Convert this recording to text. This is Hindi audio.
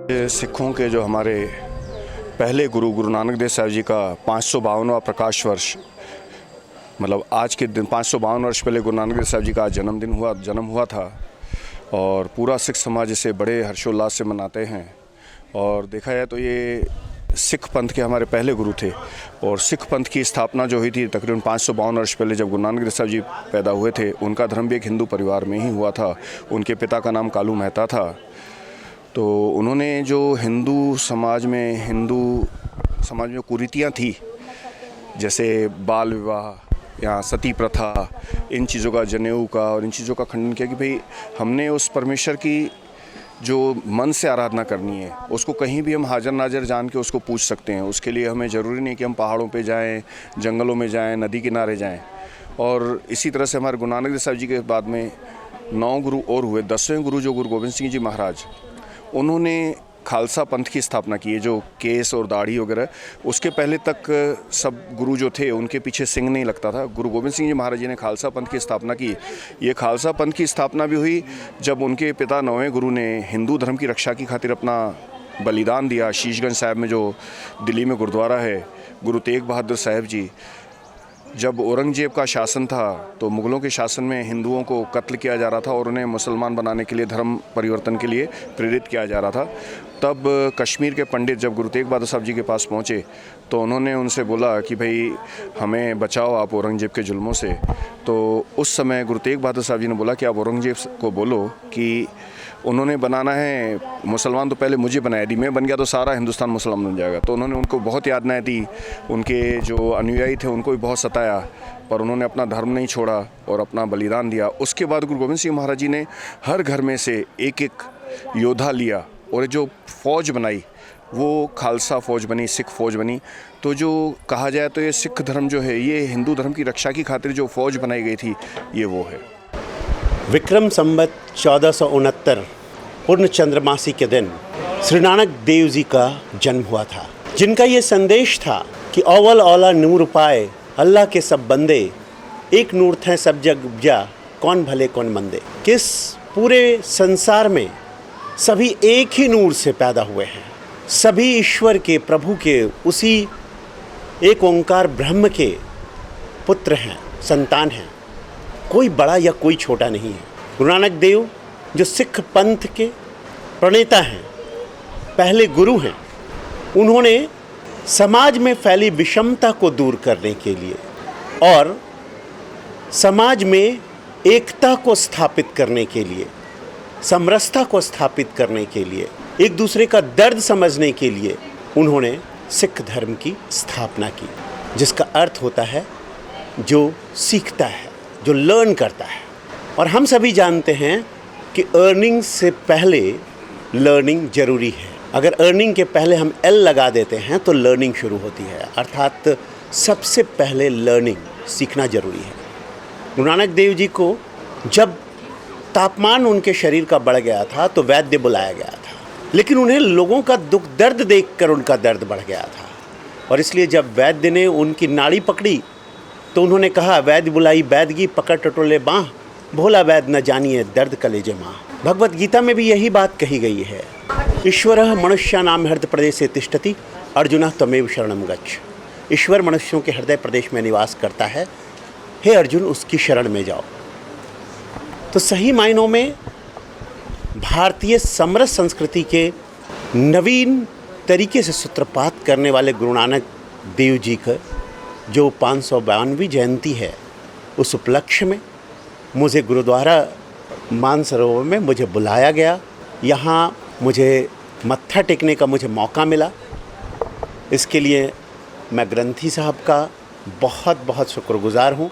सिखों के जो हमारे पहले गुरु नानक देव साहब जी का 552वां प्रकाश वर्ष, मतलब आज के दिन 552 वर्ष पहले गुरु नानक देव साहब जी का जन्म हुआ था और पूरा सिख समाज इसे बड़े हर्षोल्लास से मनाते हैं। और देखा जाए तो ये सिख पंथ के हमारे पहले गुरु थे और सिख पंथ की स्थापना जो हुई थी तकरीबन 552 वर्ष पहले जब गुरु नानक देव साहब जी पैदा हुए थे। उनका धर्म भी एक हिंदू परिवार में ही हुआ था। उनके पिता का नाम कालू मेहता था। तो उन्होंने जो हिंदू समाज में कुरीतियाँ थी, जैसे बाल विवाह या सती प्रथा, इन चीज़ों का, जनेऊ का और इन चीज़ों का खंडन किया कि भाई हमने उस परमेश्वर की जो मन से आराधना करनी है उसको कहीं भी हम हाजिर नाजिर जान के उसको पूछ सकते हैं। उसके लिए हमें ज़रूरी नहीं कि हम पहाड़ों पे जाएं, जंगलों में जाएं, नदी किनारे जाएं। और इसी तरह से हमारे गुरु नानक देव साहब जी के बाद में 9 गुरु और हुए। 10वें गुरु जो गुरु गोविंद सिंह जी महाराज, उन्होंने खालसा पंथ की स्थापना की है। जो केस और दाढ़ी वगैरह, उसके पहले तक सब गुरु जो थे उनके पीछे सिंह नहीं लगता था। गुरु गोविंद सिंह जी महाराज जी ने खालसा पंथ की स्थापना की। ये खालसा पंथ की स्थापना भी हुई जब उनके पिता 9वें गुरु ने हिंदू धर्म की रक्षा की खातिर अपना बलिदान दिया। शीशगंज साहिब में जो दिल्ली में गुरुद्वारा है, गुरु तेग बहादुर साहब जी, जब औरंगजेब का शासन था तो मुग़लों के शासन में हिंदुओं को कत्ल किया जा रहा था और उन्हें मुसलमान बनाने के लिए, धर्म परिवर्तन के लिए प्रेरित किया जा रहा था। तब कश्मीर के पंडित जब गुरु तेग बहादुर साहब जी के पास पहुँचे तो उन्होंने उनसे बोला कि भाई हमें बचाओ आप औरंगजेब के जुल्मों से। तो उस समय गुरु तेग बहादुर साहब जी ने बोला कि आप औरंगजेब को बोलो कि उन्होंने बनाना है मुसलमान, तो पहले मुझे बनाया दी, मैं बन गया तो सारा हिंदुस्तान मुसलमान बन जाएगा। तो उन्होंने उनको बहुत यातनाएं दी। उनके जो अनुयायी थे उनको भी बहुत सताया, पर उन्होंने अपना धर्म नहीं छोड़ा और अपना बलिदान दिया। उसके बाद गुरु गोविंद सिंह महाराज जी ने हर घर में से एक एक योद्धा लिया और जो फ़ौज बनाई वो खालसा फ़ौज बनी, सिख फ़ौज बनी। तो जो कहा जाए तो ये सिख धर्म जो है, ये हिंदू धर्म की रक्षा की खातिर जो फ़ौज बनाई गई थी, ये वो है। विक्रम संवत 1469 पूर्ण चंद्रमासी के दिन श्री नानक देव जी का जन्म हुआ था, जिनका ये संदेश था कि अव्वल औला नूर पाए अल्लाह के सब बंदे, एक नूर थे सब जग उपजा, कौन भले कौन मंदे। किस पूरे संसार में सभी एक ही नूर से पैदा हुए हैं, सभी ईश्वर के, प्रभु के, उसी एक ओंकार ब्रह्म के पुत्र हैं, संतान हैं। कोई बड़ा या कोई छोटा नहीं है। गुरु नानक देव जो सिख पंथ के प्रणेता हैं, पहले गुरु हैं, उन्होंने समाज में फैली विषमता को दूर करने के लिए और समाज में एकता को स्थापित करने के लिए, समरसता को स्थापित करने के लिए, एक दूसरे का दर्द समझने के लिए उन्होंने सिख धर्म की स्थापना की, जिसका अर्थ होता है जो सीखता है, जो लर्न करता है। और हम सभी जानते हैं कि अर्निंग से पहले लर्निंग ज़रूरी है। अगर अर्निंग के पहले हम एल लगा देते हैं तो लर्निंग शुरू होती है, अर्थात सबसे पहले लर्निंग, सीखना ज़रूरी है। गुरु नानक देव जी को जब तापमान उनके शरीर का बढ़ गया था तो वैद्य बुलाया गया था, लेकिन उन्हें लोगों का दुख दर्द देखकर उनका दर्द बढ़ गया था। और इसलिए जब वैद्य ने उनकी नाड़ी पकड़ी तो उन्होंने कहा, वैद्य बुलाई बैदगी पकड़ टटोले बाँह, भोला वैद्य न जानिए दर्द कलेजे माँ। भगवत गीता में भी यही बात कही गई है। ईश्वरः मनुष्याणां हृदय प्रदेशे तिष्ठति अर्जुन त्वमेव शरणं गच्छ। ईश्वर मनुष्यों के हृदय प्रदेश में निवास करता है, हे अर्जुन उसकी शरण में जाओ। तो सही मायनों में भारतीय समरस संस्कृति के नवीन तरीके से सूत्रपात करने वाले गुरु नानक देव जी का जो 552वीं जयंती है, उस उपलक्ष्य में मुझे गुरुद्वारा मानसरोवर में मुझे बुलाया गया। यहाँ मुझे मत्था टेकने का मुझे मौका मिला। इसके लिए मैं ग्रंथी साहब का बहुत बहुत शुक्रगुजार हूँ।